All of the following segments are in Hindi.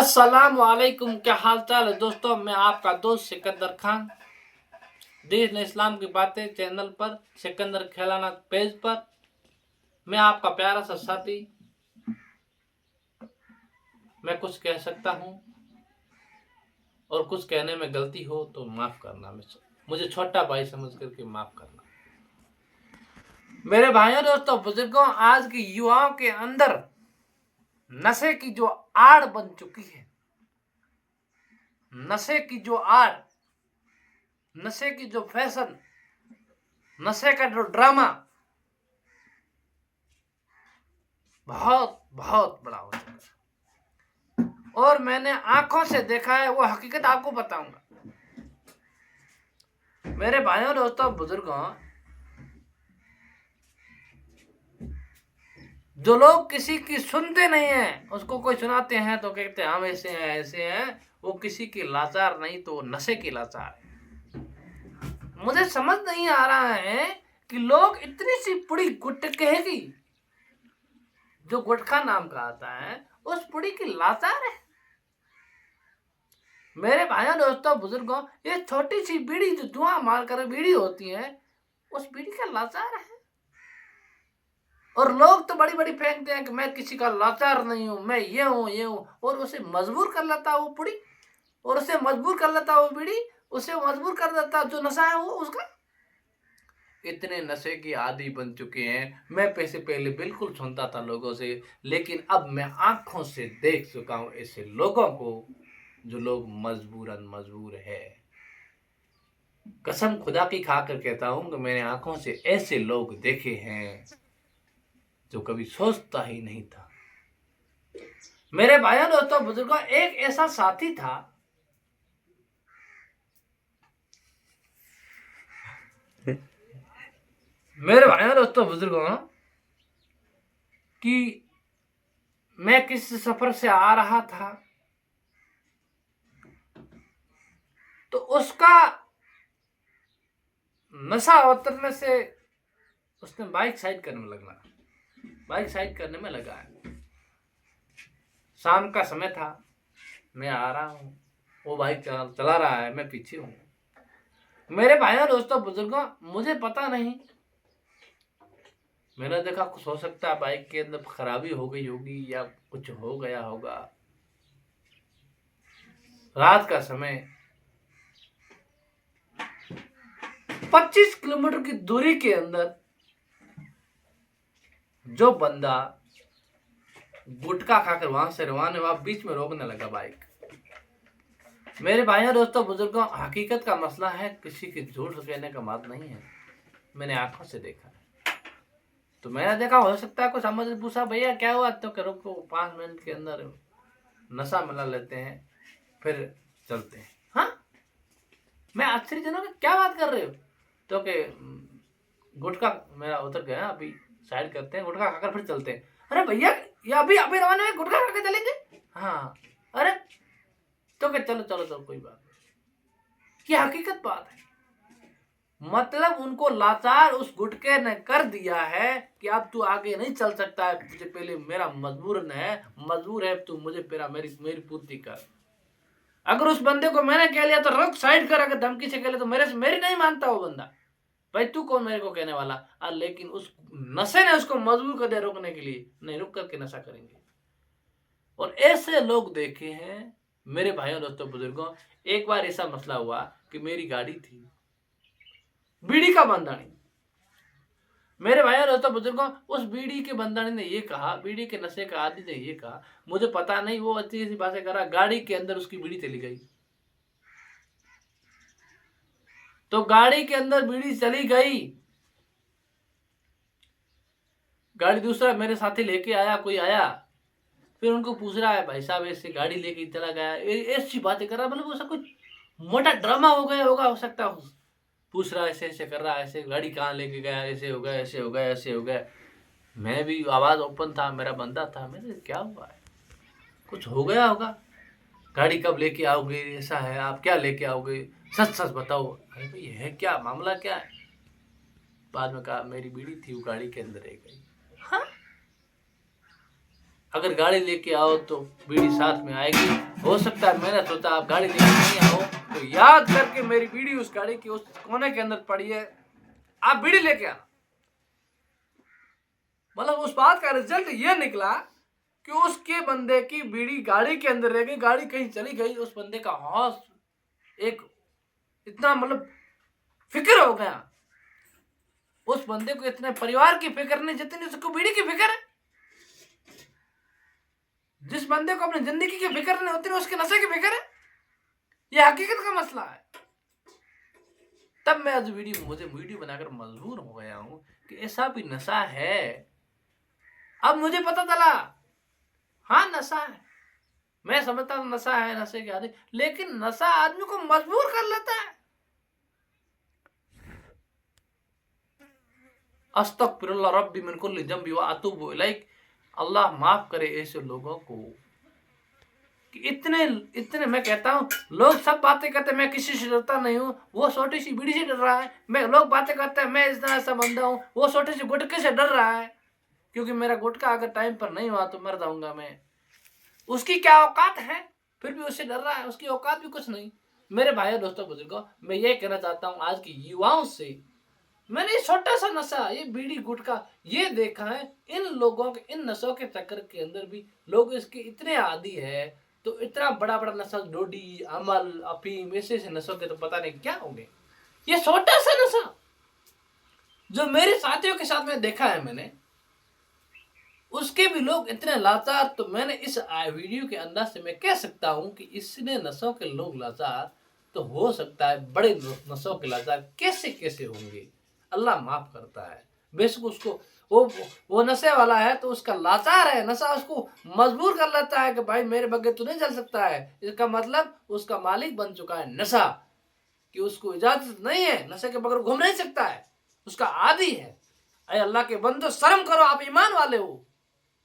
अस्सलाम वालेकुम, क्या हाल चाल है दोस्तों। मैं आपका दोस्त सिकंदर खान, दीन इस्लाम की बातें चैनल पर, सिकंदर खिलाना पेज पर। मैं आपका प्यारा सा साथी। मैं कुछ कह सकता हूँ और कुछ कहने में गलती हो तो माफ करना, मुझे छोटा भाई समझ करके माफ करना। मेरे भाइयों दोस्तों बुजुर्गों, आज की युवाओं के अंदर नशे की जो आड़ बन चुकी है, नशे की जो आड़, नशे की जो फैशन, नशे का जो ड्रामा बहुत बहुत बड़ा हो चुका है और मैंने आंखों से देखा है। वो हकीकत आपको बताऊंगा। मेरे भाइयों दोस्तों बुजुर्गों, जो लोग किसी की सुनते नहीं है, उसको कोई सुनाते हैं तो कहते हैं हम ऐसे हैं ऐसे हैं। वो किसी की लाचार नहीं तो नशे की लाचार है। मुझे समझ नहीं आ रहा है कि लोग इतनी सी पुड़ी गुटखे की, जो गुटखा नाम का आता है, उस पुड़ी की लाचार है। मेरे भाइयों दोस्तों बुजुर्गों, ये छोटी सी बीड़ी जो धुआं मारकर बीड़ी होती है, उस बीड़ी का लाचार है। और लोग तो बड़ी बड़ी फेंकते हैं कि मैं किसी का लाचार नहीं हूं, मैं ये हूं, और उसे मजबूर कर लेता वो पुड़ी, और उसे मजबूर कर लेता वो बीड़ी, उसे मजबूर कर देता जो नशा है वो उसका। इतने नशे की आदी बन चुके हैं। मैं पैसे पहले बिल्कुल सुनता था लोगों से, लेकिन अब मैं आंखों से देख चुका हूं ऐसे लोगों को, जो लोग मजबूरन मजबूर है। कसम खुदा की खाकर कहता हूं कि मैंने आंखों से ऐसे लोग देखे हैं जो कभी सोचता ही नहीं था। मेरे भाइयों दोस्तों बुजुर्गों, एक ऐसा साथी था, मेरे भाइयों दोस्तों बुजुर्गों, कि मैं किस सफर से आ रहा था तो उसका नशा उतरने से उसने बाइक साइड करने में लगा है। शाम का समय था, मैं आ रहा हूं, वो बाइक चला रहा है, मैं पीछे हूं। मेरे भाइयों दोस्तों बुजुर्गों, मुझे पता नहीं, मैंने देखा कुछ हो सकता है बाइक के अंदर खराबी हो गई होगी या कुछ हो गया होगा। रात का समय, 25 किलोमीटर की दूरी के अंदर जो बंदा गुटखा खाकर वहां से रवाना हुआ, बीच में रोकने लगा बाइक। मेरे भाइयों दोस्तों बुजुर्गों, हकीकत का मसला है, किसी की झूठ कहने का बात नहीं है। मैंने आंखों से देखा है। तो मैंने देखा, हो सकता है कुछ समझ पूछा भैया क्या हुआ, तो कह रुको 5 मिनट के अंदर नशा मिला लेते हैं फिर चलते हैं। हाँ, मैं आश्चर्यजनक, क्या बात कर रहे हो? तो के गुटखा मेरा उतर गया, अभी साइड करते हैं, गुटखा खाकर फिर चलते हैं। अरे भैया, ये अभी अभी रवाना है, गुटखा खाकर चलेंगे? हाँ। अरे तो के चलो चलो चलो, कोई बात नहीं। ये हकीकत बात है। मतलब उनको लाचार उस गुटके ने कर दिया है कि अब तू आगे नहीं चल सकता है, तुझे पहले मेरा मजबूर है तू, मुझे मेरी मेरी पूर्ति कर। अगर उस बंदे को मैंने कह लिया तो रुक साइड कर, अगर धमकी से कह लिया तो मेरी नहीं मानता वो बंदा, भाई तू कौन मेरे को कहने वाला। लेकिन उस नशे ने उसको मजबूर कर दिया रोकने के लिए, नहीं रुक करके नशा करेंगे। और ऐसे लोग देखे हैं मेरे भाइयों दोस्तों बुजुर्गों। एक बार ऐसा मसला हुआ कि मेरी गाड़ी थी, बीड़ी का बंदानी। मेरे भाइयों दोस्तों बुजुर्गों, उस बीड़ी के बंदानी ने ये कहा, बीड़ी के नशे का आदमी ने ये कहा, मुझे पता नहीं, वो अच्छी सी बातें कर रहा, गाड़ी के अंदर उसकी बीड़ी चली गई। तो गाड़ी के अंदर बीड़ी चली गई, गाड़ी दूसरा मेरे साथी लेके आया, कोई आया, फिर उनको पूछ रहा है भाई साहब ऐसे गाड़ी लेके चला गया, ऐसी बातें कर रहा, मतलब उसका कुछ मोटा ड्रामा हो गया होगा, हो सकता है। पूछ रहा है ऐसे ऐसे कर रहा है, ऐसे गाड़ी कहाँ लेके गया, ऐसे हो गया ऐसे हो गया ऐसे हो गया। मैं भी आवाज ओपन था, मेरा बंदा था, मैंने क्या हुआ है, कुछ हो गया होगा, गाड़ी कब लेके आओगे, ऐसा है आप क्या लेके आओगे, सच सच बताओ। अरे भाई है क्या मामला, क्या है? बाद में कहा मेरी बीड़ी थी वो गाड़ी के अंदर रह गई। हाँ, अगर गाड़ी लेके आओ तो बीड़ी साथ में आएगी। हो सकता है मैंने सोचा आप गाड़ी लेके नहीं आओ, तो याद करके मेरी बीड़ी उस गाड़ी के उस कोने के अंदर पड़ी है, आप बीड़ी लेके आना। मतलब उस बात का रिजल्ट ये निकला कि उसके बंदे की बीड़ी गाड़ी के अंदर रह गई, गाड़ी कहीं चली गई, उस बंदे का हौस एक इतना मतलब फिक्र हो गया, उस बंदे को इतने परिवार की फिक्र नहीं जितनी उसको बीड़ी की फिक्र है। जिस बंदे को अपनी जिंदगी की फिक्र नहीं होती उसके नशे की फिक्र है। यह हकीकत का मसला है। तब मैं आज मुझे वीडियो बनाकर मजबूर हो गया हूं कि ऐसा भी नशा है। अब मुझे पता चला, हाँ नशा है। मैं समझता हूं नशा है, नशे के आदि, लेकिन नशा आदमी को मजबूर कर लेता है। अस्तगफिरुल्लाह रब्बी मिन कुल्ली ज़ंबी व अतूबु इलैह। अल्लाह माफ करे ऐसे लोगों को कि इतने मैं कहता हूँ, लोग सब बातें करते हैं मैं किसी से डरता नहीं हूँ, वो छोटी सी बीड़ी से डर रहा है। मैं लोग बातें करते हैं मैं इस तरह से बंदा हूँ, वो छोटे से गुटके से डर रहा है, क्योंकि मेरा गुटका अगर टाइम पर नहीं हुआ तो मर जाऊंगा मैं। उसकी क्या औकात है, फिर भी उससे डर रहा है, उसकी औकात भी कुछ नहीं। मेरे भाइयों दोस्तों बुजुर्गों, मैं ये कहना चाहता हूँ आज की युवाओं से, मैंने छोटा सा नशा ये बीड़ी गुटखा ये देखा है, इन लोगों के इन नशों के चक्कर के अंदर भी लोग इसके इतने आदी है, तो इतना बड़ा बड़ा नशा डोडी अमल अफीम ऐसे नशों के तो पता नहीं क्या होंगे। ये छोटा सा नशा जो मेरे साथियों के साथ में देखा है मैंने, उसके भी लोग इतने लाचार। तो मैंने इस वीडियो के अंदर से मैं कह सकता हूं कि इसने नशों के लोग लाचार, तो हो सकता है बड़े नशों के लाचार कैसे कैसे होंगे, अल्लाह माफ करता है। बेशक उसको वो नशे वाला है तो उसका लाचार है, नशा उसको मजबूर कर लेता है कि भाई मेरे बगैर तू नहीं चल सकता है। इसका मतलब उसका मालिक बन चुका है नशा, कि उसको इजाजत नहीं है, नशे के बगैर घूम नहीं सकता है, उसका आदी है। अरे अल्लाह के बंदो शर्म करो, आप ईमान वाले हो।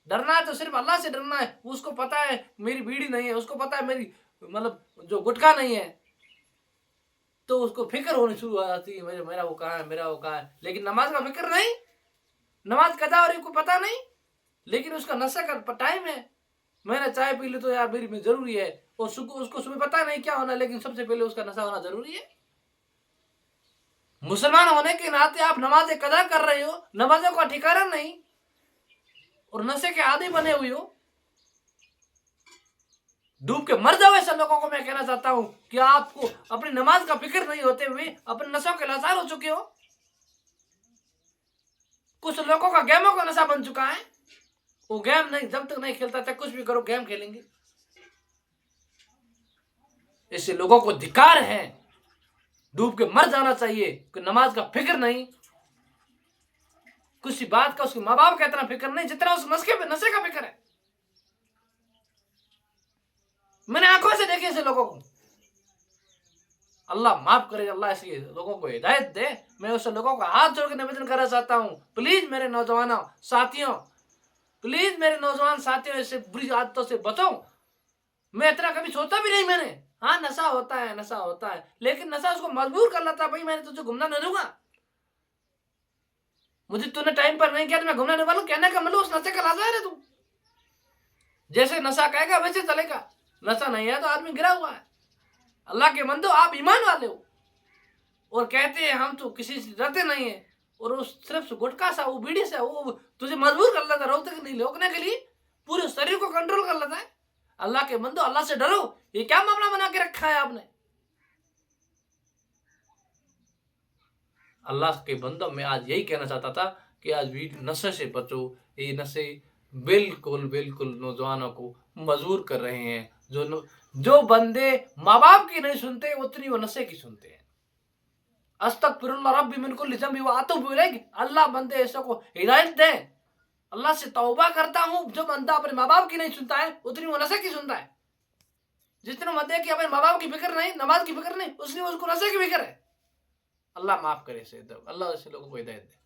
डरना है तो सिर्फ अल्लाह से डरना है। उसको पता है मेरी बीड़ी नहीं है, उसको पता है मेरी मतलब जो गुटखा नहीं है, तो उसको फिक्र होनी शुरू हो जाती है मेरा वो कहाँ है, मेरा वो कहाँ है। लेकिन नमाज का फिक्र नहीं, नमाज कदा और को पता नहीं, लेकिन उसका नशा का टाइम है। मैंने चाय पी ली तो यार मेरी में जरूरी है, और उसको सुबह पता नहीं क्या होना, लेकिन सबसे पहले उसका नशा होना जरूरी है। मुसलमान होने के नाते आप नमाजें कदा कर रहे हो, नमाजों का ठिकाना नहीं, और नशे के आदी बने हुए हो, डूब के मर जाओ। ऐसे लोगों को मैं कहना चाहता हूं कि आपको अपनी नमाज का फिक्र नहीं होते हुए अपने नशों के लाचार हो चुके हो। कुछ लोगों का गेमों का नशा बन चुका है, वो गेम नहीं, जब तक नहीं खेलता चाहे कुछ भी करो गेम खेलेंगे। ऐसे लोगों को धिक्कार है, डूब के मर जाना चाहिए कि नमाज का फिक्र नहीं, कुछ बात का उसके माँ बाप का इतना फिक्र नहीं जितना उस नशे का फिक्र है। मैंने आंखों से देखे ऐसे लोगों को, अल्लाह माफ करे, अल्लाह ऐसे लोगों को हिदायत दे। मैं उस लोगों का हाथ जोड़ के निवेदन करना चाहता हूं, प्लीज मेरे नौजवानों साथियों, प्लीज मेरे नौजवान साथियों, इससे बुरी आदतों से बचो। मैं इतना कभी सोचा भी नहीं मैंने, हाँ नशा होता है, नशा होता है, लेकिन नशा उसको मजबूर कर लेता है, भाई मैंने तुझे घूमना नहीं दूंगा, मुझे तूने टाइम पर नहीं किया तो मैं घूमने नहीं वालू। कहने का मतलब उस नशे का लाचार है तू, जैसे नशा कहेगा वैसे चलेगा। नशा नहीं है तो आदमी गिरा हुआ है। अल्लाह के बंदो आप ईमान वाले हो, और कहते हैं हम तो किसी से डरते नहीं है, और उस सिर्फ गुटखा सा वो बीड़ी से वो तुझे मजबूर कर लेता रोकने के लिए, रोकने के लिए पूरे शरीर को कंट्रोल कर लेता है। अल्लाह के बंदो अल्लाह से डरो, ये क्या मामला बना के रखा है आपने। अल्लाह के बंदो मैं आज यही कहना चाहता था कि आज भी नशे से बचो। ये नशे बिल्कुल बिल्कुल नौजवानों को मजबूर कर रहे हैं। जो बंदे माँ बाप की नहीं सुनते उतनी वो नशे की सुनते हैं। अस्तगफिरुल्लाह रब्बी मिन कुल्ली ज़ंबी व अतूबु इलैह। अल्लाह बंदे ऐसों को हिदायत दे। अल्लाह से तौबा करता हूं, जो बंदा अपने माँ बाप की नहीं सुनता है उतनी वो नशे की सुनता है। जितने बंदे की अपने माँ बाप की फिक्र नहीं, नमाज की फिक्र नहीं, उसने उसको नशे की फिक्र है। अल्लाह माफ करे से, अल्लाह ऐसे लोगों को हिदायत दे।